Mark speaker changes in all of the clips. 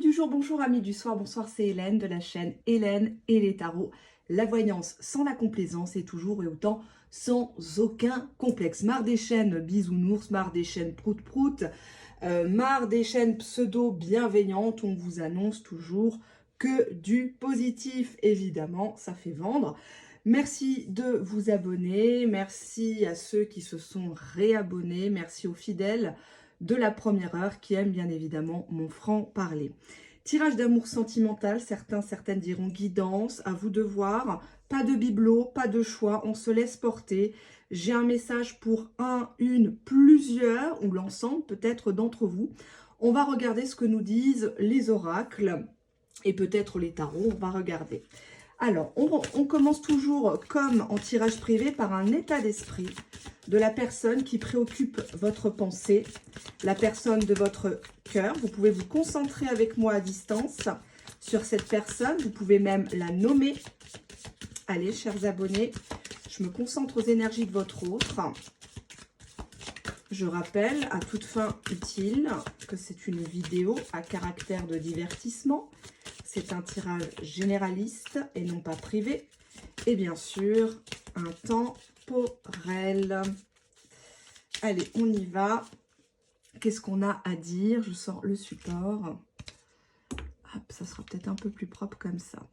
Speaker 1: du jour, bonjour amis du soir, bonsoir, c'est Hélène de la chaîne Hélène et les tarots. La voyance sans la complaisance et toujours et autant sans aucun complexe. Marre des chaînes bisounours, marre des chaînes prout-prout, marre des chaînes pseudo-bienveillantes, on vous annonce toujours que du positif, évidemment, ça fait vendre. Merci de vous abonner, merci à ceux qui se sont réabonnés, merci aux fidèles de la première heure qui aiment bien évidemment mon franc-parler. Tirage d'amour sentimental, certaines diront guidance, à vous de voir. Pas de bibelot, pas de choix, on se laisse porter. J'ai un message pour un, une, plusieurs, ou l'ensemble peut-être d'entre vous. On va regarder ce que nous disent les oracles et peut-être les tarots, on va regarder. Alors, on commence toujours comme en tirage privé par un état d'esprit de la personne qui préoccupe votre pensée, la personne de votre cœur. Vous pouvez vous concentrer avec moi à distance sur cette personne. Vous pouvez même la nommer. Allez, chers abonnés, je me concentre aux énergies de votre autre. Je rappelle à toute fin utile que c'est une vidéo à caractère de divertissement. C'est un tirage généraliste et non pas privé. Et bien sûr, un temporel. Allez, on y va. Qu'est-ce qu'on a à dire? Je sors le support. Hop, ça sera peut-être un peu plus propre comme ça.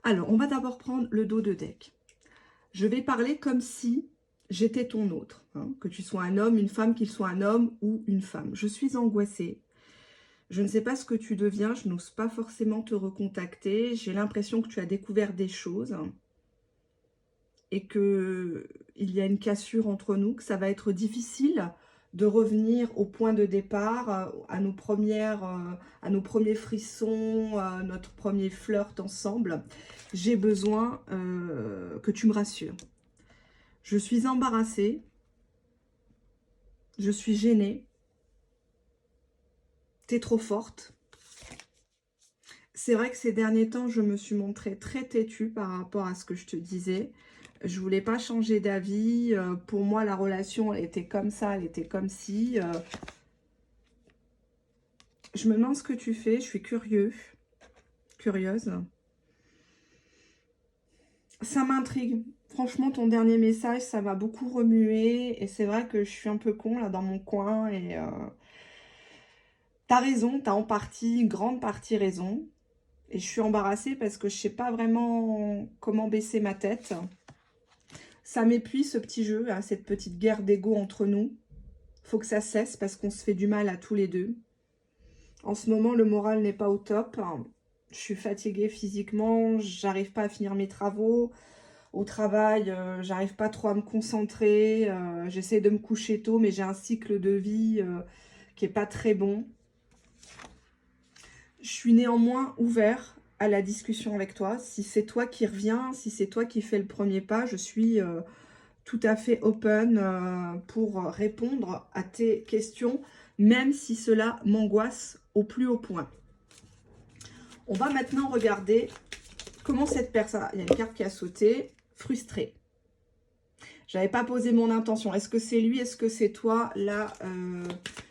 Speaker 1: Alors, on va d'abord prendre le dos de deck. Je vais parler comme si j'étais ton autre. Hein, que tu sois un homme, une femme, qu'il soit un homme ou une femme. Je suis angoissée. Je ne sais pas ce que tu deviens, je n'ose pas forcément te recontacter. J'ai l'impression que tu as découvert des choses et qu'il y a une cassure entre nous, que ça va être difficile de revenir au point de départ, à nos premiers frissons, à notre premier flirt ensemble. J'ai besoin que tu me rassures. Je suis embarrassée, je suis gênée. T'es trop forte. C'est vrai que ces derniers temps, je me suis montrée très têtue par rapport à ce que je te disais. Je voulais pas changer d'avis. Pour moi, la relation, elle était comme ça, elle était comme si. Je me demande ce que tu fais. Je suis curieuse. Ça m'intrigue. Franchement, ton dernier message, ça m'a beaucoup remué. Et c'est vrai que je suis un peu con là dans mon coin. Et t'as raison, t'as en partie, une grande partie raison. Et je suis embarrassée parce que je sais pas vraiment comment baisser ma tête. Ça m'épuise ce petit jeu, hein, cette petite guerre d'ego entre nous. Faut que ça cesse parce qu'on se fait du mal à tous les deux. En ce moment, le moral n'est pas au top. Je suis fatiguée physiquement, j'arrive pas à finir mes travaux. Au travail, j'arrive pas trop à me concentrer. J'essaie de me coucher tôt, mais j'ai un cycle de vie qui est pas très bon. Je suis néanmoins ouvert à la discussion avec toi. Si c'est toi qui reviens, si c'est toi qui fais le premier pas, je suis tout à fait open pour répondre à tes questions, même si cela m'angoisse au plus haut point. On va maintenant regarder comment cette personne... Il y a une carte qui a sauté. Frustrée. J'avais pas posé mon intention. Est-ce que c'est lui? Est-ce que c'est toi? Là,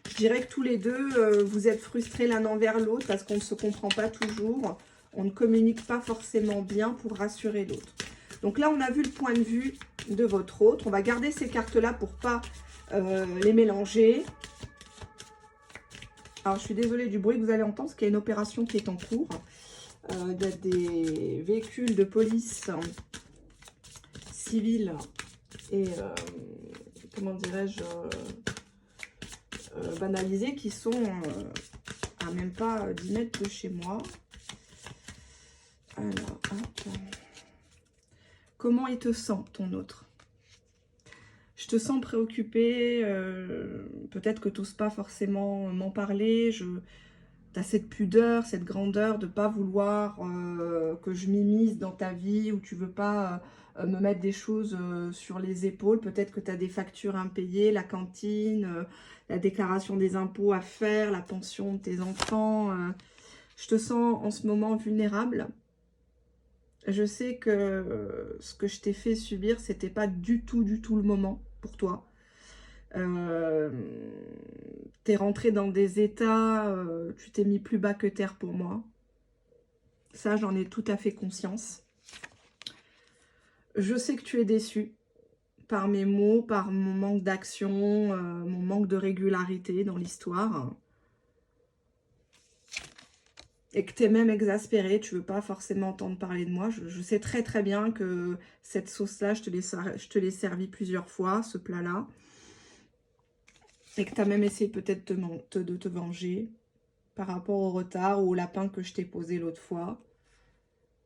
Speaker 1: je dirais que tous les deux, vous êtes frustrés l'un envers l'autre parce qu'on ne se comprend pas toujours. On ne communique pas forcément bien pour rassurer l'autre. Donc là, on a vu le point de vue de votre autre. On va garder ces cartes-là pour pas les mélanger. Alors, je suis désolée du bruit que vous allez entendre parce qu'il y a une opération qui est en cours. Il y a des véhicules de police civile et, comment dirais-je, banalisés qui sont à même pas 10 mètres de chez moi. Alors, hop. Comment il te sent, ton autre? Je te sens préoccupée, peut-être que tu n'oses pas forcément m'en parler. Tu as cette pudeur, cette grandeur de ne pas vouloir que je m'immisce dans ta vie ou tu ne veux pas me mettre des choses sur les épaules. Peut-être que tu as des factures impayées, la cantine, la déclaration des impôts à faire, la pension de tes enfants. Je te sens en ce moment vulnérable. Je sais que ce que je t'ai fait subir, c'était pas du tout le moment pour toi. T'es rentré dans des états, tu t'es mis plus bas que terre pour moi. Ça, j'en ai tout à fait conscience. Je sais que tu es déçu par mes mots, par mon manque d'action, mon manque de régularité dans l'histoire. Et que tu es même exaspéré, tu veux pas forcément entendre parler de moi. Je sais très très bien que cette sauce-là, je te l'ai servi plusieurs fois, ce plat-là. Et que tu as même essayé peut-être de te venger par rapport au retard ou au lapin que je t'ai posé l'autre fois.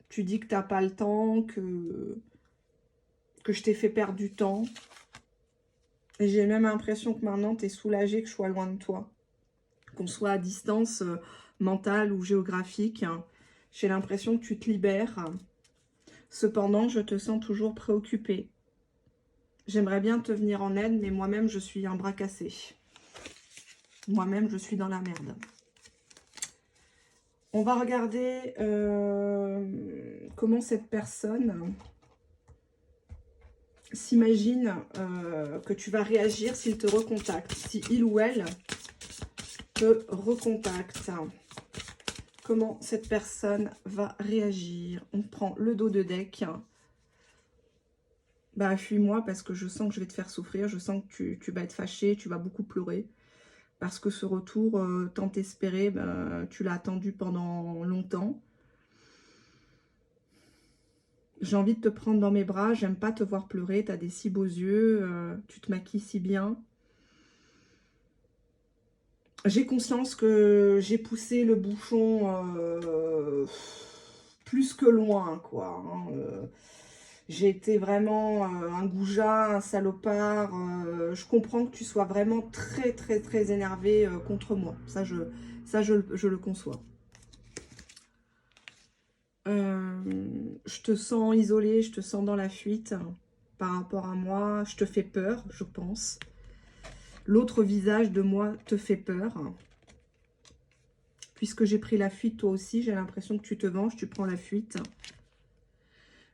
Speaker 1: Tu dis que tu n'as pas le temps, que je t'ai fait perdre du temps. Et j'ai même l'impression que maintenant, tu es soulagé que je sois loin de toi. Qu'on soit à distance mentale ou géographique. J'ai l'impression que tu te libères. Cependant, je te sens toujours préoccupée. J'aimerais bien te venir en aide, mais moi-même, je suis un bras cassé. Moi-même, je suis dans la merde. On va regarder comment cette personne s'imagine que tu vas réagir s'il te recontacte. Si il ou elle te recontacte. Comment cette personne va réagir. On prend le dos de deck. Bah, fuis-moi parce que je sens que je vais te faire souffrir. Je sens que tu vas être fâché, tu vas beaucoup pleurer. Parce que ce retour, tant espéré, bah, tu l'as attendu pendant longtemps. J'ai envie de te prendre dans mes bras. J'aime pas te voir pleurer. Tu as des si beaux yeux. Tu te maquilles si bien. J'ai conscience que j'ai poussé le bouchon plus que loin, quoi. J'ai été vraiment un goujat, un salopard. Je comprends que tu sois vraiment très, très, très énervé contre moi. Ça, je le conçois. Je te sens isolé, je te sens dans la fuite par rapport à moi. Je te fais peur, je pense. L'autre visage de moi te fait peur. Puisque j'ai pris la fuite, toi aussi, j'ai l'impression que tu te venges, tu prends la fuite.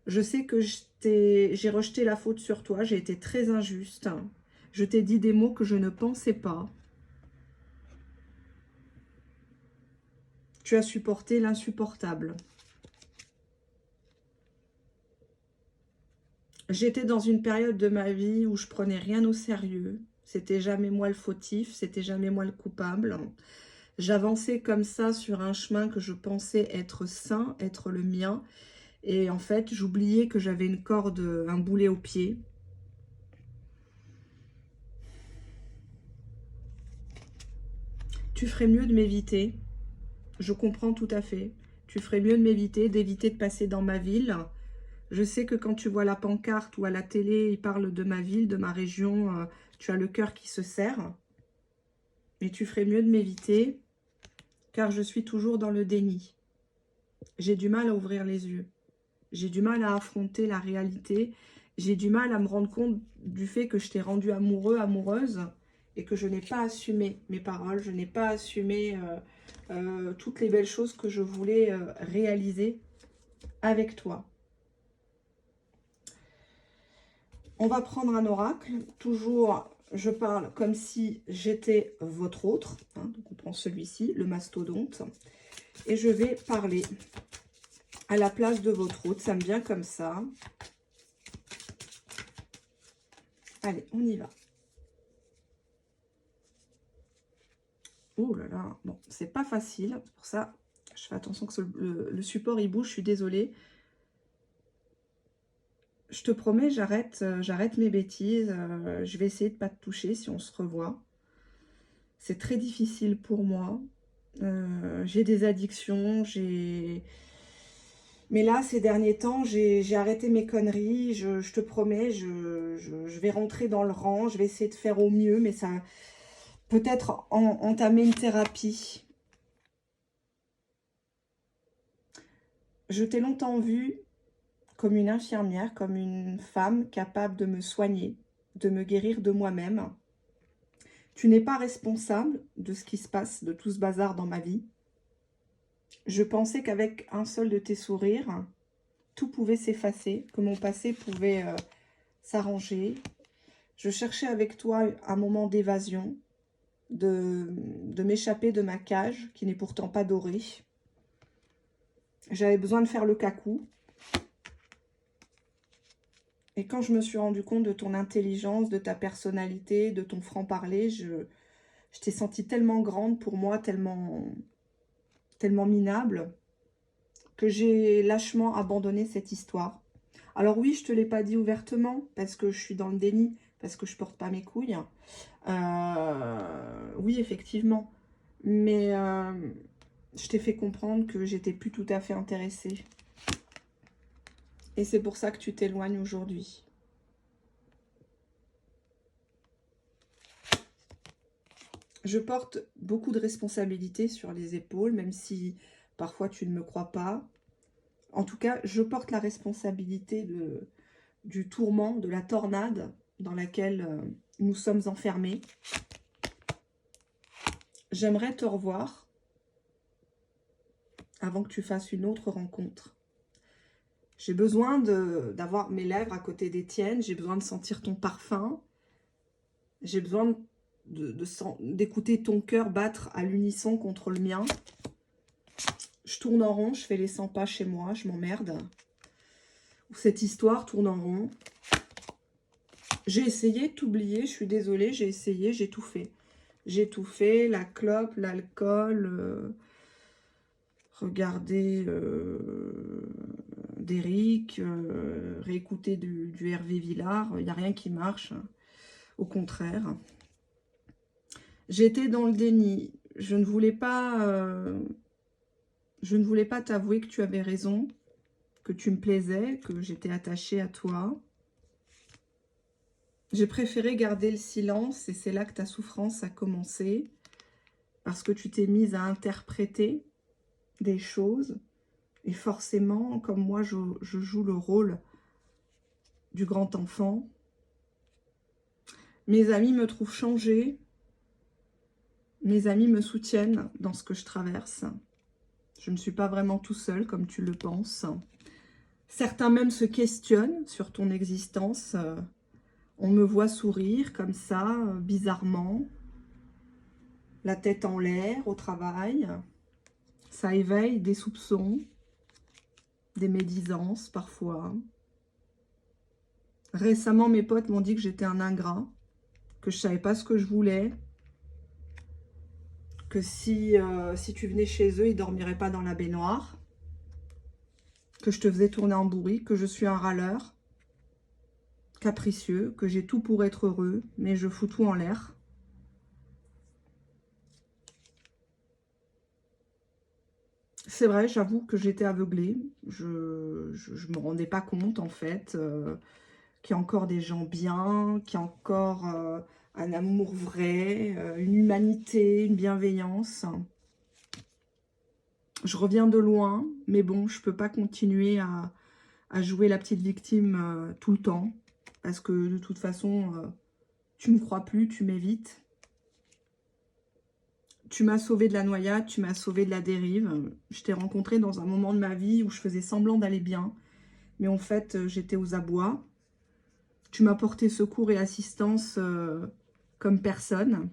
Speaker 1: Je sais que j'ai rejeté la faute sur toi, j'ai été très injuste. Je t'ai dit des mots que je ne pensais pas. Tu as supporté l'insupportable. J'étais dans une période de ma vie où je prenais rien au sérieux. C'était jamais moi le fautif, c'était jamais moi le coupable. J'avançais comme ça sur un chemin que je pensais être sain, être le mien. Et en fait, j'oubliais que j'avais une corde, un boulet au pied. Tu ferais mieux de m'éviter. Je comprends tout à fait. Tu ferais mieux de m'éviter, d'éviter de passer dans ma ville. Je sais que quand tu vois la pancarte ou à la télé, ils parlent de ma ville, de ma région, tu as le cœur qui se serre. Mais tu ferais mieux de m'éviter, car je suis toujours dans le déni. J'ai du mal à ouvrir les yeux. J'ai du mal à affronter la réalité. J'ai du mal à me rendre compte du fait que je t'ai rendu amoureux, amoureuse, et que je n'ai pas assumé mes paroles, je n'ai pas assumé toutes les belles choses que je voulais réaliser avec toi. On va prendre un oracle. Toujours, je parle comme si j'étais votre autre. Hein, donc on prend celui-ci, le mastodonte. Et je vais parler à la place de votre autre. Ça me vient comme ça. Allez, on y va. Oh là là, bon, c'est pas facile. C'est pour ça, je fais attention que le support il bouge. Je suis désolée. Je te promets, j'arrête mes bêtises. Je vais essayer de ne pas te toucher si on se revoit. C'est très difficile pour moi. J'ai des addictions. Mais là, ces derniers temps, j'ai arrêté mes conneries. Je te promets, je vais rentrer dans le rang. Je vais essayer de faire au mieux. Mais ça peut-être entamer une thérapie. Je t'ai longtemps vue comme une infirmière, comme une femme capable de me soigner, de me guérir de moi-même. Tu n'es pas responsable de ce qui se passe, de tout ce bazar dans ma vie. Je pensais qu'avec un seul de tes sourires, tout pouvait s'effacer, que mon passé pouvait s'arranger. Je cherchais avec toi un moment d'évasion, de m'échapper de ma cage, qui n'est pourtant pas dorée. J'avais besoin de faire le cacou. Et quand je me suis rendu compte de ton intelligence, de ta personnalité, de ton franc-parler, je t'ai sentie tellement grande pour moi, tellement minable, que j'ai lâchement abandonné cette histoire. Alors oui, je te l'ai pas dit ouvertement, parce que je suis dans le déni, parce que je porte pas mes couilles. Oui, effectivement. Mais je t'ai fait comprendre que j'étais plus tout à fait intéressée. Et c'est pour ça que tu t'éloignes aujourd'hui. Je porte beaucoup de responsabilités sur les épaules, même si parfois tu ne me crois pas. En tout cas, je porte la responsabilité du tourment, de la tornade dans laquelle nous sommes enfermés. J'aimerais te revoir avant que tu fasses une autre rencontre. J'ai besoin d'avoir mes lèvres à côté des tiennes, j'ai besoin de sentir ton parfum, j'ai besoin d'écouter ton cœur battre à l'unisson contre le mien. Je tourne en rond, je fais les 100 pas chez moi, je m'emmerde. Cette histoire tourne en rond. J'ai essayé de t'oublier, je suis désolée, j'ai essayé, j'ai tout fait. J'ai tout fait, la clope, l'alcool, regarder d'Eric, réécouter du Hervé Villard, il n'y a rien qui marche, au contraire. J'étais dans le déni, je ne voulais pas t'avouer que tu avais raison, que tu me plaisais, que j'étais attachée à toi. J'ai préféré garder le silence et c'est là que ta souffrance a commencé, parce que tu t'es mise à interpréter des choses et forcément, comme moi je joue le rôle du grand enfant, mes amis me trouvent changée, mes amis me soutiennent dans ce que je traverse. Je ne suis pas vraiment tout seul comme tu le penses. Certains même se questionnent sur ton existence. On me voit sourire comme ça, bizarrement, la tête en l'air au travail. Ça éveille des soupçons, des médisances parfois. Récemment, mes potes m'ont dit que j'étais un ingrat, que je ne savais pas ce que je voulais, que si tu venais chez eux, ils ne dormiraient pas dans la baignoire, que je te faisais tourner en bourrique, que je suis un râleur, capricieux, que j'ai tout pour être heureux, mais je fous tout en l'air. C'est vrai, j'avoue que j'étais aveuglée. Je me rendais pas compte, en fait, qu'il y a encore des gens bien, qu'il y a encore un amour vrai, une humanité, une bienveillance. Je reviens de loin, mais bon, je peux pas continuer à jouer la petite victime tout le temps. Parce que de toute façon, tu me crois plus, tu m'évites. Tu m'as sauvé de la noyade, tu m'as sauvé de la dérive. Je t'ai rencontré dans un moment de ma vie où je faisais semblant d'aller bien. Mais en fait, j'étais aux abois. Tu m'as porté secours et assistance comme personne.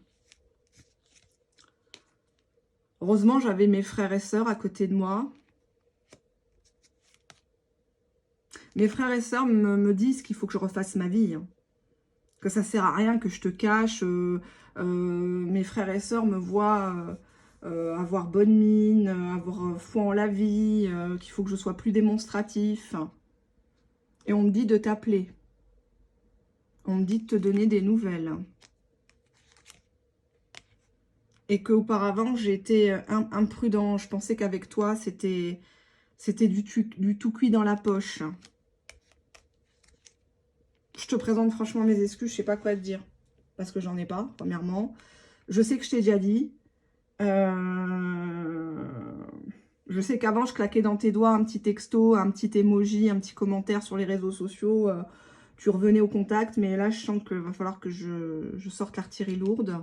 Speaker 1: Heureusement, j'avais mes frères et sœurs à côté de moi. Mes frères et sœurs me disent qu'il faut que je refasse ma vie. Que ça sert à rien que je te cache. Mes frères et sœurs me voient avoir bonne mine, avoir foi en la vie, qu'il faut que je sois plus démonstratif. Et on me dit de t'appeler. On me dit de te donner des nouvelles. Et qu'auparavant, j'étais imprudent. Je pensais qu'avec toi, c'était du tout cuit dans la poche. Je te présente franchement mes excuses, je sais pas quoi te dire. Parce que j'en ai pas, premièrement. Je sais que je t'ai déjà dit. Je sais qu'avant, je claquais dans tes doigts un petit texto, un petit emoji, un petit commentaire sur les réseaux sociaux. Tu revenais au contact, mais là, je sens qu'il va falloir que je sorte l'artillerie lourde.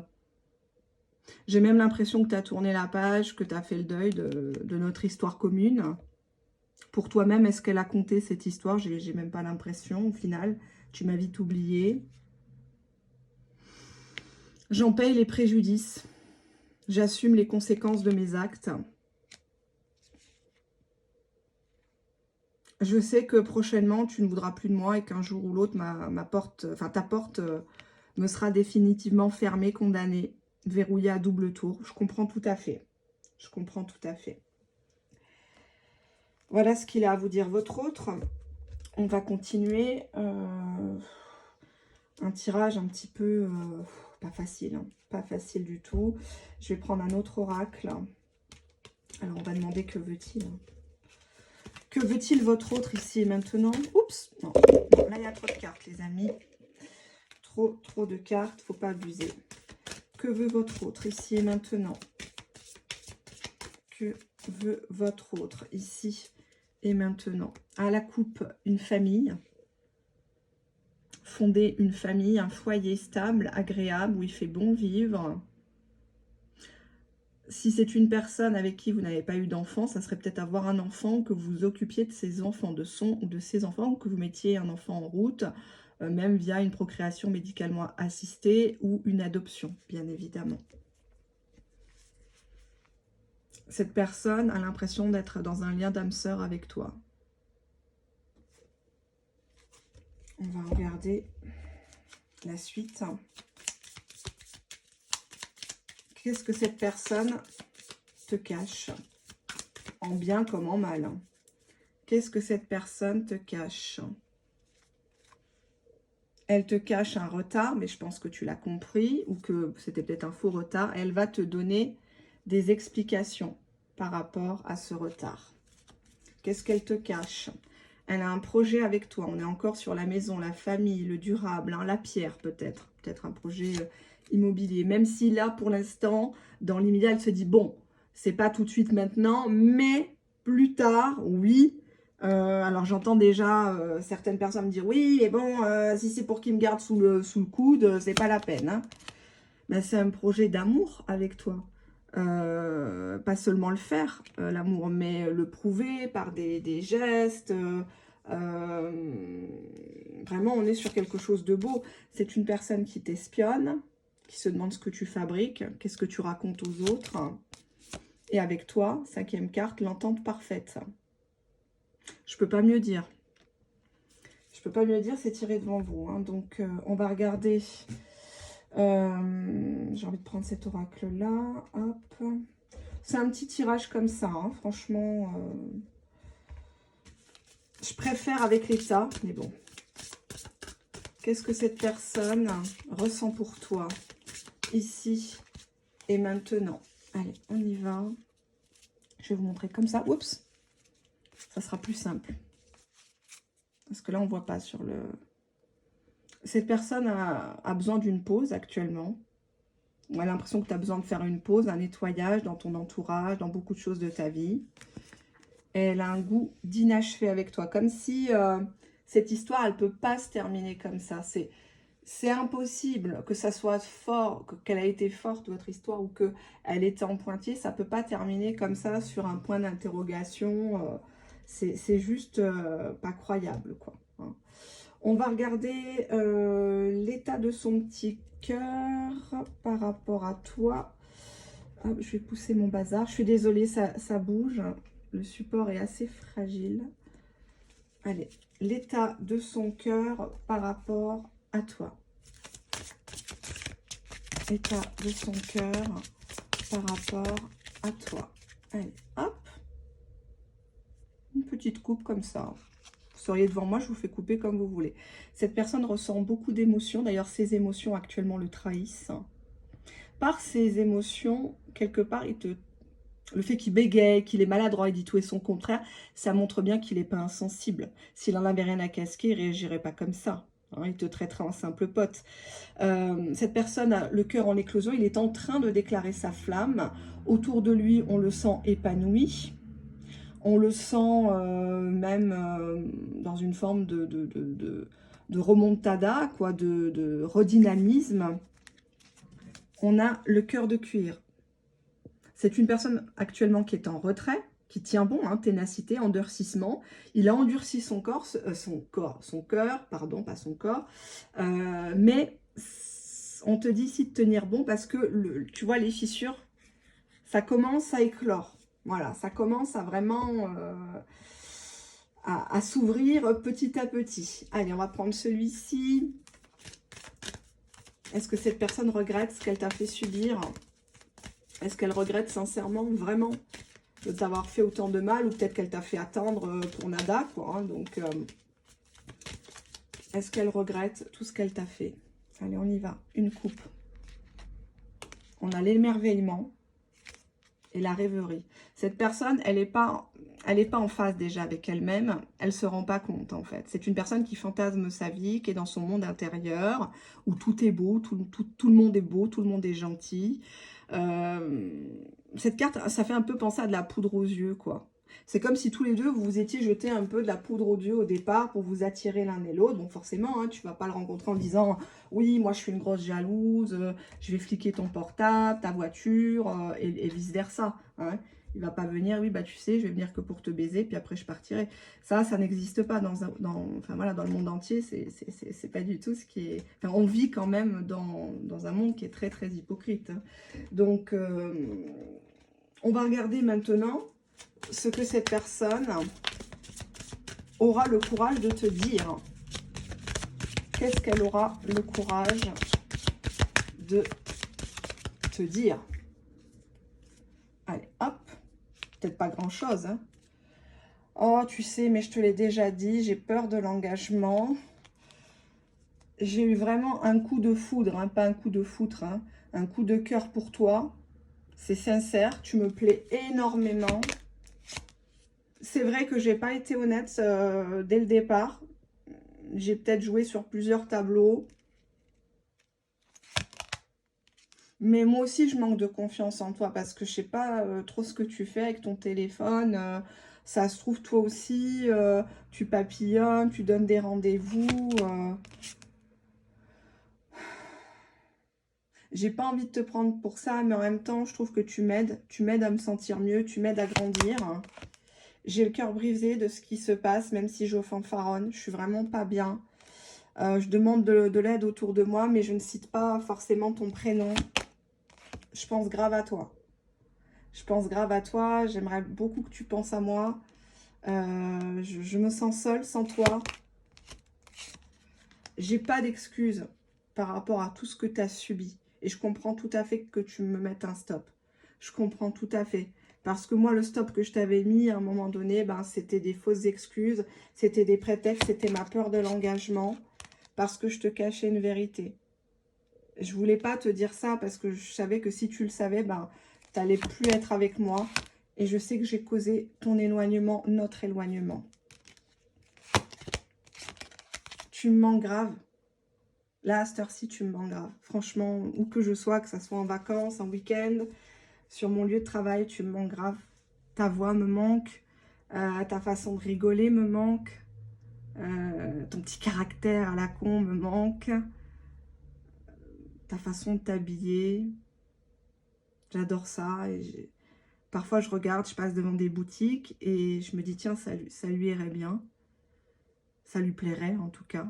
Speaker 1: J'ai même l'impression que tu as tourné la page, que tu as fait le deuil de notre histoire commune. Pour toi-même, est-ce qu'elle a compté cette histoire? J'ai même pas l'impression, au final. Tu m'as vite oublié. J'en paye les préjudices. J'assume les conséquences de mes actes. Je sais que prochainement, tu ne voudras plus de moi et qu'un jour ou l'autre, ta porte me sera définitivement fermée, condamnée, verrouillée à double tour. Je comprends tout à fait. Je comprends tout à fait. Voilà ce qu'il a à vous dire. Votre autre, on va continuer. Un tirage un petit peu pas facile. Hein, pas facile du tout. Je vais prendre un autre oracle. Alors, on va demander que veut-il. Que veut-il votre autre ici et maintenant? Oups, non, là il y a trop de cartes les amis. Trop de cartes, faut pas abuser. Que veut votre autre ici et maintenant? Que veut votre autre ici et maintenant? À la coupe, une famille. Fonder une famille, un foyer stable, agréable, où il fait bon vivre. Si c'est une personne avec qui vous n'avez pas eu d'enfant, ça serait peut-être avoir un enfant, que vous vous occupiez de ses enfants, de son ou de ses enfants, ou que vous mettiez un enfant en route, même via une procréation médicalement assistée ou une adoption, bien évidemment. Cette personne a l'impression d'être dans un lien d'âme-sœur avec toi. On va regarder la suite. Qu'est-ce que cette personne te cache? En bien comme en mal. Qu'est-ce que cette personne te cache? Elle te cache un retard, mais je pense que tu l'as compris, ou que c'était peut-être un faux retard. Elle va te donner des explications par rapport à ce retard. Qu'est-ce qu'elle te cache? Elle a un projet avec toi. On est encore sur la maison, la famille, le durable, hein, la pierre peut-être. Peut-être un projet immobilier. Même si là, pour l'instant, dans l'immédiat, elle se dit, bon, c'est pas tout de suite maintenant, mais plus tard, oui. Alors j'entends déjà certaines personnes me dire, oui, mais bon, si c'est pour qu'il me garde sous le coude, c'est pas la peine. Hein. Ben, c'est un projet d'amour avec toi. Pas seulement le faire, l'amour, mais le prouver par des gestes. Vraiment, on est sur quelque chose de beau. C'est une personne qui t'espionne, qui se demande ce que tu fabriques, qu'est-ce que tu racontes aux autres. Et avec toi, 5e carte, l'entente parfaite. Je peux pas mieux dire. Je peux pas mieux dire, c'est tiré devant vous. Hein. Donc, on va regarder. J'ai envie de prendre cet oracle-là. Hop. C'est un petit tirage comme ça. Hein. Franchement, je préfère avec l'état. Mais bon. Qu'est-ce que cette personne ressent pour toi ici et maintenant? Allez, on y va. Je vais vous montrer comme ça. Oups. Ça sera plus simple. Parce que là, on ne voit pas sur le... Cette personne a besoin d'une pause actuellement. On a l'impression que tu as besoin de faire une pause, un nettoyage dans ton entourage, dans beaucoup de choses de ta vie. Et elle a un goût d'inachevé avec toi. Comme si cette histoire, elle ne peut pas se terminer comme ça. C'est impossible que ça soit fort, qu'elle a été forte, votre histoire, ou qu'elle était en pointillé. Ça ne peut pas terminer comme ça sur un point d'interrogation. C'est juste pas croyable, quoi. Hein. On va regarder l'état de son petit cœur par rapport à toi. Hop, je vais pousser mon bazar. Je suis désolée, ça bouge. Le support est assez fragile. Allez, l'état de son cœur par rapport à toi. L'état de son cœur par rapport à toi. Allez, hop. Une petite coupe comme ça. Vous seriez devant moi, je vous fais couper comme vous voulez. Cette personne ressent beaucoup d'émotions. D'ailleurs, ses émotions actuellement le trahissent. Par ses émotions, quelque part, le fait qu'il bégaye, qu'il est maladroit, il dit tout et son contraire, ça montre bien qu'il n'est pas insensible. S'il n'en avait rien à casquer, il ne réagirait pas comme ça. Hein, il te traiterait en simple pote. Cette personne a le cœur en éclosion. Il est en train de déclarer sa flamme. Autour de lui, on le sent épanoui. On le sent même dans une forme de remontada, quoi, de redynamisme. On a le cœur de cuir. C'est une personne actuellement qui est en retrait, qui tient bon, hein, ténacité, endurcissement. Il a endurci son cœur, pardon, pas son corps, mais on te dit ici de tenir bon parce que, tu vois, les fissures, ça commence à éclore. Voilà, ça commence à vraiment à s'ouvrir petit à petit. Allez, on va prendre celui-ci. Est-ce que cette personne regrette ce qu'elle t'a fait subir? Est-ce qu'elle regrette sincèrement, vraiment, de t'avoir fait autant de mal? Ou peut-être qu'elle t'a fait attendre pour nada, quoi. Hein, donc, est-ce qu'elle regrette tout ce qu'elle t'a fait? Allez, on y va. Une coupe. On a l'émerveillement et la rêverie. Cette personne, elle n'est pas en phase déjà avec elle-même. Elle ne se rend pas compte, en fait. C'est une personne qui fantasme sa vie, qui est dans son monde intérieur, où tout est beau, tout le monde est beau, tout le monde est gentil. Cette carte, ça fait un peu penser à de la poudre aux yeux, quoi. C'est comme si tous les deux, vous vous étiez jeté un peu de la poudre aux yeux au départ pour vous attirer l'un et l'autre. Bon, forcément, hein, tu ne vas pas le rencontrer en disant « Oui, moi, je suis une grosse jalouse, je vais fliquer ton portable, ta voiture, et vice-versa. Hein. » Il ne va pas venir « Oui, bah tu sais, je vais venir que pour te baiser, puis après, je partirai. » Ça n'existe pas enfin, voilà, dans le monde entier. C'est pas du tout ce qui est... Enfin, on vit quand même dans un monde qui est très, très hypocrite. Hein. Donc, on va regarder maintenant ce que cette personne aura le courage de te dire. Qu'est-ce qu'elle aura le courage de te dire? Allez, hop. Peut-être pas grand-chose. Hein. Oh, tu sais, mais je te l'ai déjà dit, j'ai peur de l'engagement. J'ai eu vraiment un coup de foudre, hein, pas un coup de foutre, hein, un coup de cœur pour toi. C'est sincère, tu me plais énormément. C'est vrai que j'ai pas été honnête dès le départ. J'ai peut-être joué sur plusieurs tableaux. Mais moi aussi, je manque de confiance en toi parce que je sais pas trop ce que tu fais avec ton téléphone. Ça se trouve, toi aussi, tu papillonnes, tu donnes des rendez-vous. J'ai pas envie de te prendre pour ça, mais en même temps, je trouve que tu m'aides. Tu m'aides à me sentir mieux, tu m'aides à grandir. J'ai le cœur brisé de ce qui se passe, même si je fanfaronne. Je suis vraiment pas bien. Je demande de l'aide autour de moi, mais je ne cite pas forcément ton prénom. Je pense grave à toi. Je pense grave à toi. J'aimerais beaucoup que tu penses à moi. Je me sens seule sans toi. J'ai pas d'excuses par rapport à tout ce que tu as subi. Et je comprends tout à fait que tu me mettes un stop. Je comprends tout à fait. Parce que moi, le stop que je t'avais mis à un moment donné, ben, c'était des fausses excuses. C'était des prétextes. C'était ma peur de l'engagement. Parce que je te cachais une vérité. Je voulais pas te dire ça parce que je savais que si tu le savais, ben, tu n'allais plus être avec moi. Et je sais que j'ai causé ton éloignement, notre éloignement. Tu me manques grave. Là, à cette heure-ci, tu me manques grave. Franchement, où que je sois, que ce soit en vacances, en week-end, sur mon lieu de travail, tu me manques grave. Ta voix me manque. Ta façon de rigoler me manque. Ton petit caractère à la con me manque. Ta façon de t'habiller. J'adore ça. Et parfois, je regarde, je passe devant des boutiques et je me dis, tiens, ça lui irait bien. Ça lui plairait, en tout cas.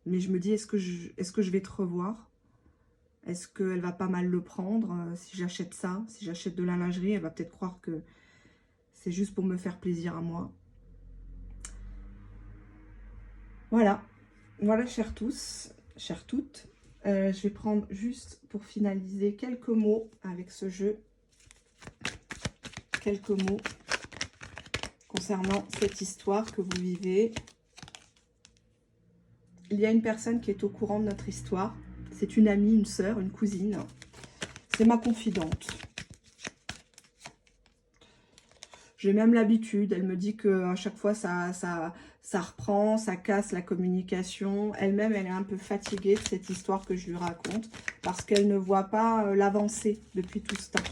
Speaker 1: Mais je me dis, est-ce que je vais te revoir? Est-ce qu'elle va pas mal le prendre si j'achète ça? Si j'achète de la lingerie, elle va peut-être croire que c'est juste pour me faire plaisir à moi. Voilà. Voilà, chers tous, chères toutes. Je vais prendre juste pour finaliser quelques mots avec ce jeu. Quelques mots concernant cette histoire que vous vivez. Il y a une personne qui est au courant de notre histoire. C'est une amie, une sœur, une cousine. C'est ma confidente. J'ai même l'habitude. Elle me dit qu'à chaque fois, ça reprend, ça casse la communication. Elle-même, elle est un peu fatiguée de cette histoire que je lui raconte parce qu'elle ne voit pas l'avancée depuis tout ce temps.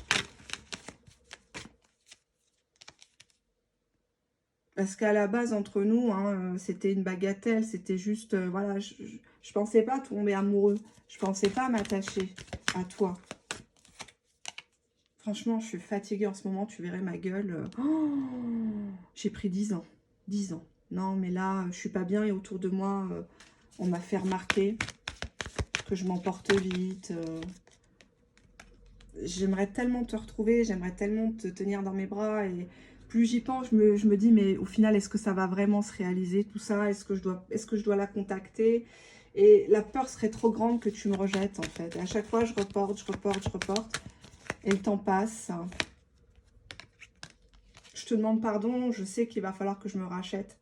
Speaker 1: Parce qu'à la base, entre nous, hein, c'était une bagatelle. C'était juste, voilà, je pensais pas tomber amoureux. Je pensais pas m'attacher à toi. Franchement, je suis fatiguée en ce moment. Tu verrais ma gueule. Oh, j'ai pris 10 ans. 10 ans. Non, mais là, je suis pas bien. Et autour de moi, on m'a fait remarquer que je m'emporte vite. J'aimerais tellement te retrouver, j'aimerais tellement te tenir dans mes bras. Et plus j'y pense, je me dis, mais au final, est-ce que ça va vraiment se réaliser tout ça? Est-ce que je dois la contacter? Et la peur serait trop grande que tu me rejettes, en fait. Et à chaque fois, je reporte, je reporte, je reporte. Et le temps passe. Je te demande pardon, je sais qu'il va falloir que je me rachète.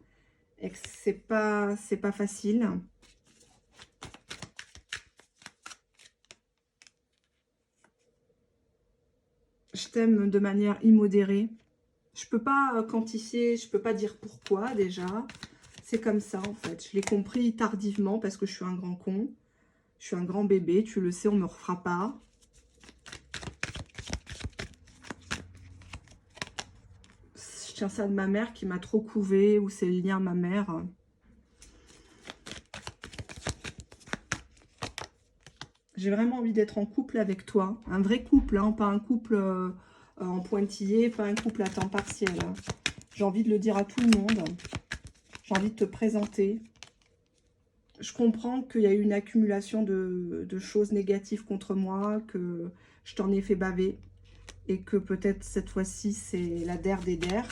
Speaker 1: Et que c'est pas facile. Je t'aime de manière immodérée. Je peux pas quantifier, je peux pas dire pourquoi déjà. C'est comme ça en fait. Je l'ai compris tardivement parce que je suis un grand con. Je suis un grand bébé, tu le sais, on me refera pas. Je tiens ça de ma mère qui m'a trop couvé, ou c'est le lien à ma mère. J'ai vraiment envie d'être en couple avec toi. Un vrai couple, hein, pas un couple en pointillé, pas un couple à temps partiel. Hein. J'ai envie de le dire à tout le monde. J'ai envie de te présenter. Je comprends qu'il y a eu une accumulation de choses négatives contre moi, que je t'en ai fait baver. Et que peut-être cette fois-ci, c'est la der des der.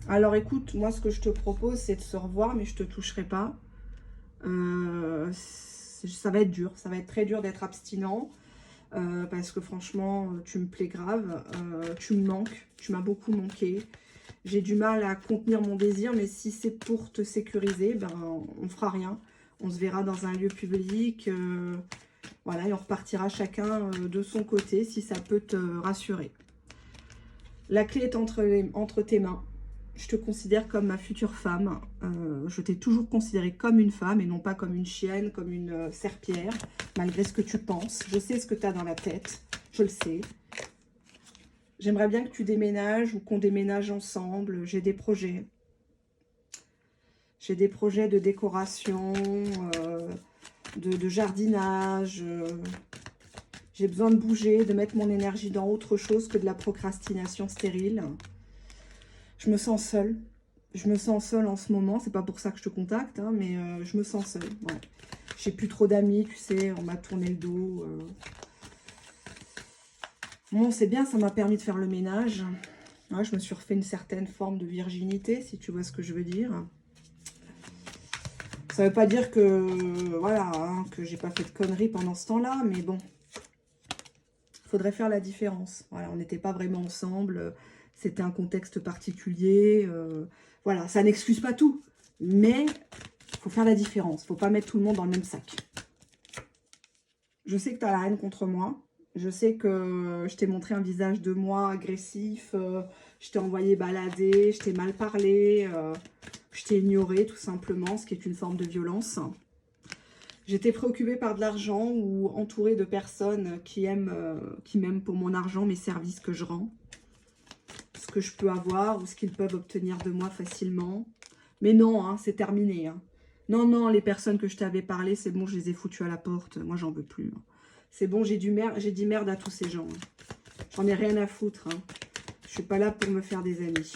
Speaker 1: Alors écoute, moi ce que je te propose, c'est de se revoir, mais je te toucherai pas. Ça va être dur, ça va être très dur d'être abstinent. Parce que franchement, tu me plais grave. Tu me manques, tu m'as beaucoup manqué. J'ai du mal à contenir mon désir, mais si c'est pour te sécuriser, ben, on fera rien. On se verra dans un lieu public. Voilà, et on repartira chacun de son côté, si ça peut te rassurer. La clé est entre tes mains. Je te considère comme ma future femme. Je t'ai toujours considérée comme une femme et non pas comme une chienne, comme une serpillière, malgré ce que tu penses. Je sais ce que tu as dans la tête, je le sais. J'aimerais bien que tu déménages ou qu'on déménage ensemble. J'ai des projets. J'ai des projets de décoration, de jardinage. J'ai besoin de bouger, de mettre mon énergie dans autre chose que de la procrastination stérile. Je me sens seule. Je me sens seule en ce moment. C'est pas pour ça que je te contacte, hein, mais je me sens seule. Ouais. J'ai plus trop d'amis, tu sais. On m'a tourné le dos. Bon, c'est bien, ça m'a permis de faire le ménage. Ouais, je me suis refait une certaine forme de virginité, si tu vois ce que je veux dire. Ça veut pas dire que, voilà, hein, que j'ai pas fait de conneries pendant ce temps-là, mais bon. Faudrait faire la différence. Voilà, on n'était pas vraiment ensemble. C'était un contexte particulier. Voilà, ça n'excuse pas tout. Mais il faut faire la différence. Il ne faut pas mettre tout le monde dans le même sac. Je sais que tu as la haine contre moi. Je sais que je t'ai montré un visage de moi agressif. Je t'ai envoyé balader. Je t'ai mal parlé. Je t'ai ignoré tout simplement, ce qui est une forme de violence. J'étais préoccupée par de l'argent ou entourée de personnes qui m'aiment pour mon argent, mes services que je rends. Ce que je peux avoir ou ce qu'ils peuvent obtenir de moi facilement. Mais non, hein, c'est terminé. Hein. Non, non, les personnes que je t'avais parlé, c'est bon, je les ai foutues à la porte. Moi, j'en veux plus. Hein. C'est bon, j'ai dit merde à tous ces gens. Hein. J'en ai rien à foutre. Hein. Je suis pas là pour me faire des amis.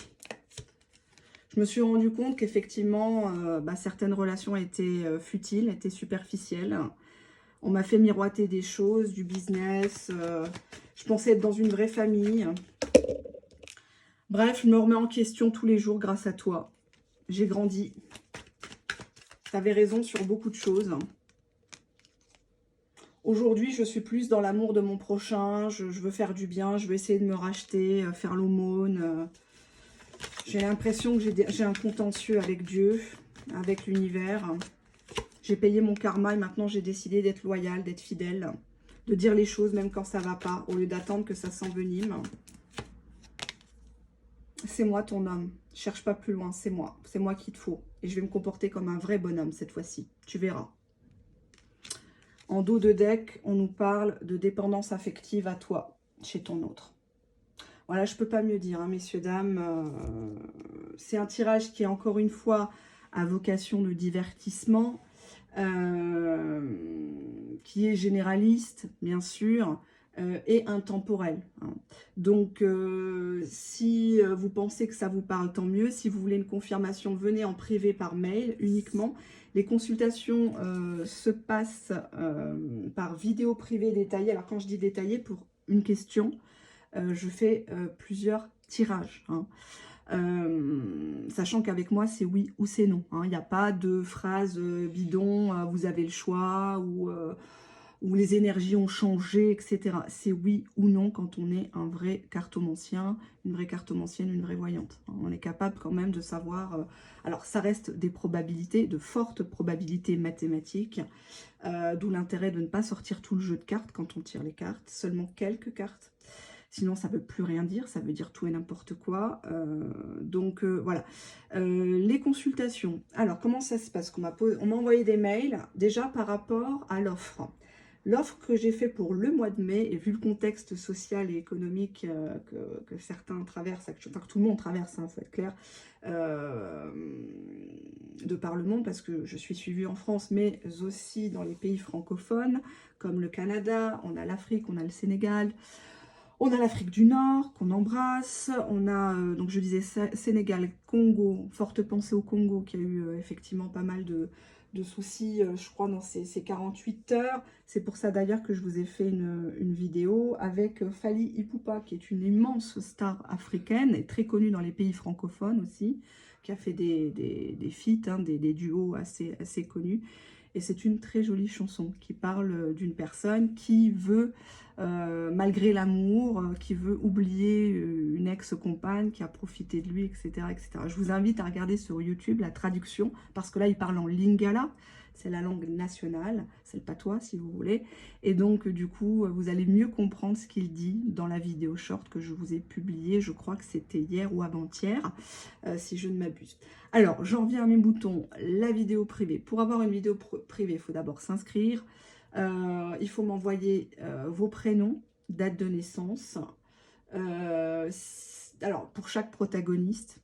Speaker 1: Je me suis rendu compte qu'effectivement, certaines relations étaient futiles, étaient superficielles. On m'a fait miroiter des choses, du business. Je pensais être dans une vraie famille. Bref, je me remets en question tous les jours grâce à toi. J'ai grandi. Tu avais raison sur beaucoup de choses. Aujourd'hui, je suis plus dans l'amour de mon prochain. Je veux faire du bien. Je veux essayer de me racheter, faire l'aumône. J'ai l'impression que j'ai un contentieux avec Dieu, avec l'univers. J'ai payé mon karma et maintenant j'ai décidé d'être loyale, d'être fidèle. De dire les choses même quand ça va pas, au lieu d'attendre que ça s'envenime. C'est moi ton homme. Cherche pas plus loin, c'est moi. C'est moi qu'il te faut. Et je vais me comporter comme un vrai bonhomme cette fois-ci. Tu verras. En dos de deck, on nous parle de dépendance affective à toi, chez ton autre. Voilà, je peux pas mieux dire, hein, messieurs, dames. C'est un tirage qui est encore une fois à vocation de divertissement, qui est généraliste, bien sûr, et intemporel, hein. Donc, si vous pensez que ça vous parle, tant mieux. Si vous voulez une confirmation, venez en privé par mail uniquement. Les consultations se passent par vidéo privée détaillée. Alors, quand je dis détaillée, pour une question, je fais plusieurs tirages, hein. Sachant qu'avec moi, c'est oui ou c'est non, hein. Il n'y a pas de phrase bidon, vous avez le choix, ou les énergies ont changé, etc. C'est oui ou non quand on est un vrai cartomancien, une vraie cartomancienne, une vraie voyante. On est capable quand même de savoir... alors, ça reste des probabilités, de fortes probabilités mathématiques, d'où l'intérêt de ne pas sortir tout le jeu de cartes quand on tire les cartes, seulement quelques cartes. Sinon, ça ne veut plus rien dire, ça veut dire tout et n'importe quoi. Donc, voilà. Les consultations. Alors, comment ça se passe? On m'a envoyé des mails, déjà par rapport à l'offre. L'offre que j'ai fait pour le mois de mai, et vu le contexte social et économique que certains traversent, enfin que tout le monde traverse, il faut être clair, de par le monde, parce que je suis suivie en France, mais aussi dans les pays francophones, comme le Canada, on a l'Afrique, on a le Sénégal, on a l'Afrique du Nord qu'on embrasse, on a, donc je disais Sénégal, Congo, forte pensée au Congo qui a eu effectivement pas mal de soucis, je crois, dans ces 48 heures. C'est pour ça d'ailleurs que je vous ai fait une vidéo avec Fally Ipupa, qui est une immense star africaine et très connue dans les pays francophones aussi, qui a fait des feats, hein, des duos assez connus. Et c'est une très jolie chanson qui parle d'une personne qui veut, malgré l'amour, qui veut oublier une ex-compagne qui a profité de lui, etc., etc. Je vous invite à regarder sur YouTube la traduction, parce que là, il parle en lingala, c'est la langue nationale, c'est le patois si vous voulez. Et donc, du coup, vous allez mieux comprendre ce qu'il dit dans la vidéo short que je vous ai publiée. Je crois que c'était hier ou avant-hier, si je ne m'abuse. Alors, j'en viens à mes boutons, la vidéo privée. Pour avoir une vidéo privée, il faut d'abord s'inscrire. Il faut m'envoyer vos prénoms, date de naissance. Alors, pour chaque protagoniste,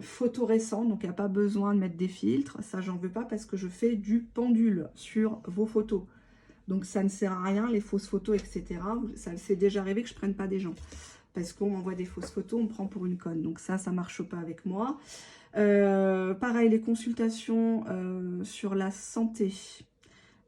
Speaker 1: photo récente, donc il n'y a pas besoin de mettre des filtres. Ça, j'en veux pas parce que je fais du pendule sur vos photos. Donc, ça ne sert à rien, les fausses photos, etc. Ça s'est déjà arrivé que je ne prenne pas des gens. Parce qu'on m'envoie des fausses photos, on me prend pour une conne. Donc ça ne marche pas avec moi. Pareil, les consultations sur la santé.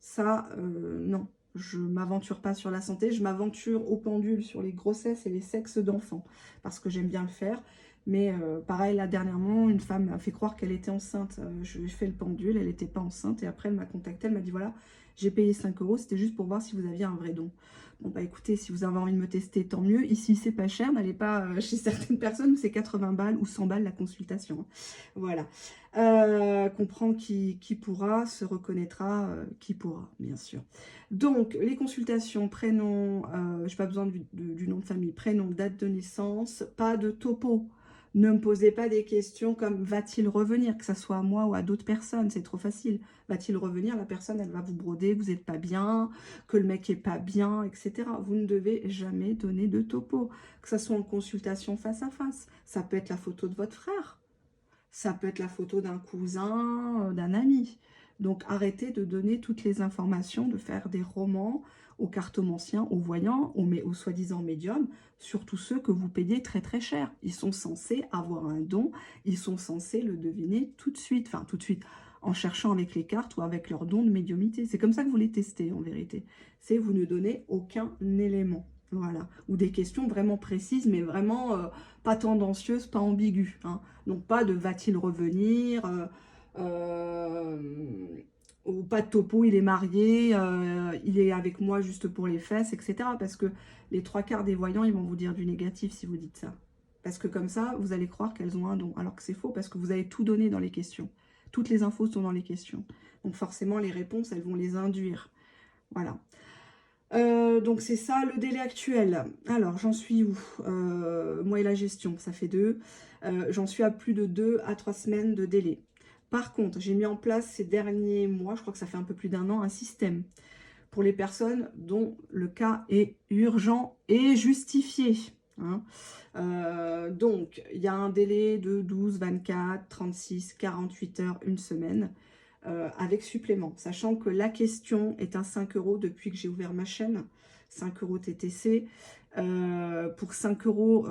Speaker 1: Ça, non. Je ne m'aventure pas sur la santé. Je m'aventure au pendule sur les grossesses et les sexes d'enfants. Parce que j'aime bien le faire. Mais pareil, là, dernièrement, une femme a fait croire qu'elle était enceinte. Je lui ai fait le pendule, elle n'était pas enceinte. Et après, elle m'a contactée, elle m'a dit, voilà, j'ai payé 5 €, c'était juste pour voir si vous aviez un vrai don. Bon, bah écoutez, si vous avez envie de me tester, tant mieux. Ici, c'est pas cher. N'allez pas chez certaines personnes où c'est 80 balles ou 100 balles la consultation. Voilà. Comprend qui pourra, se reconnaîtra qui pourra, bien sûr. Donc, les consultations, prénom, je n'ai pas besoin du nom de famille, prénom, date de naissance, pas de topo. Ne me posez pas des questions comme va-t-il revenir, que ce soit à moi ou à d'autres personnes, c'est trop facile. Va-t-il revenir? La personne, elle va vous broder, que vous n'êtes pas bien, que le mec est pas bien, etc. Vous ne devez jamais donner de topo, que ce soit en consultation face à face. Ça peut être la photo de votre frère, ça peut être la photo d'un cousin, d'un ami. Donc arrêtez de donner toutes les informations, de faire des romans aux cartomanciens, aux voyants, aux soi-disant médiums, surtout ceux que vous payez très très cher. Ils sont censés avoir un don, ils sont censés le deviner tout de suite, enfin tout de suite, en cherchant avec les cartes ou avec leur don de médiumnité. C'est comme ça que vous les testez en vérité. C'est vous ne donnez aucun élément. Voilà. Ou des questions vraiment précises, mais vraiment pas tendancieuses, pas ambiguës, hein. Donc pas de va-t-il revenir, ou pas de topo, il est marié, il est avec moi juste pour les fesses, etc. Parce que les 3/4 des voyants, ils vont vous dire du négatif si vous dites ça. Parce que comme ça, vous allez croire qu'elles ont un don. Alors que c'est faux, parce que vous avez tout donné dans les questions. Toutes les infos sont dans les questions. Donc forcément, les réponses, elles vont les induire. Voilà. Donc c'est ça le délai actuel. Alors j'en suis où? Moi et la gestion, ça fait 2. J'en suis à plus de 2 à 3 semaines de délai. Par contre, j'ai mis en place ces derniers mois, je crois que ça fait un peu plus d'1 an, un système pour les personnes dont le cas est urgent et justifié, hein. Donc, il y a un délai de 12, 24, 36, 48 heures, une semaine, avec supplément. Sachant que la question est à 5 € depuis que j'ai ouvert ma chaîne. 5 euros TTC. Pour 5 euros,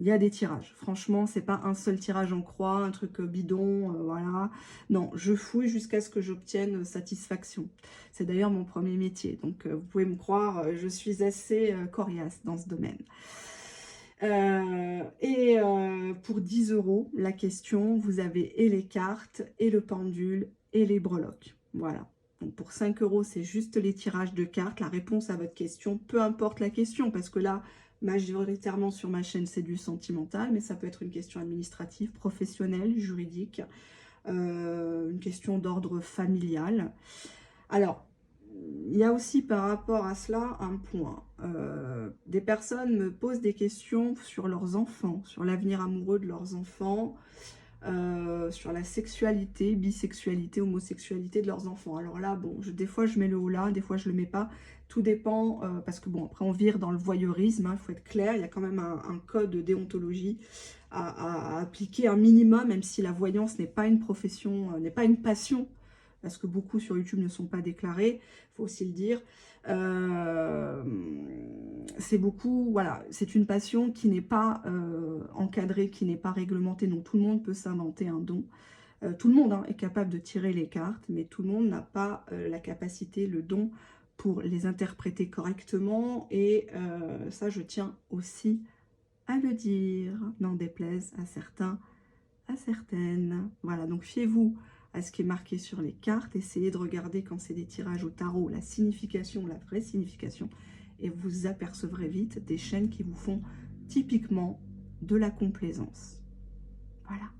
Speaker 1: il y a des tirages. Franchement, c'est pas un seul tirage en croix, un truc bidon, voilà. Non, je fouille jusqu'à ce que j'obtienne satisfaction. C'est d'ailleurs mon premier métier, donc vous pouvez me croire, je suis assez coriace dans ce domaine. Pour 10 euros, la question, vous avez et les cartes, et le pendule, et les breloques. Voilà. Donc pour 5 euros, c'est juste les tirages de cartes, la réponse à votre question, peu importe la question, parce que là, majoritairement sur ma chaîne, c'est du sentimental, mais ça peut être une question administrative, professionnelle, juridique, une question d'ordre familial. Alors, il y a aussi par rapport à cela un point. Des personnes me posent des questions sur leurs enfants, sur l'avenir amoureux de leurs enfants, sur la sexualité, bisexualité, homosexualité de leurs enfants. Alors là, bon, des fois je mets le haut là, des fois je le mets pas. Tout dépend, parce que bon, après on vire dans le voyeurisme, il faut être clair, il y a quand même un code de déontologie à appliquer un minimum, même si la voyance n'est pas une profession, n'est pas une passion, parce que beaucoup sur YouTube ne sont pas déclarés, il faut aussi le dire. C'est beaucoup, voilà, c'est une passion qui n'est pas encadrée, qui n'est pas réglementée, donc tout le monde peut s'inventer un don. Tout le monde est capable de tirer les cartes, mais tout le monde n'a pas la capacité, le don pour les interpréter correctement, et ça je tiens aussi à le dire, n'en déplaise à certains, à certaines. Voilà, donc fiez-vous à ce qui est marqué sur les cartes, essayez de regarder quand c'est des tirages au tarot, la signification, la vraie signification, et vous apercevrez vite des chaînes qui vous font typiquement de la complaisance. Voilà.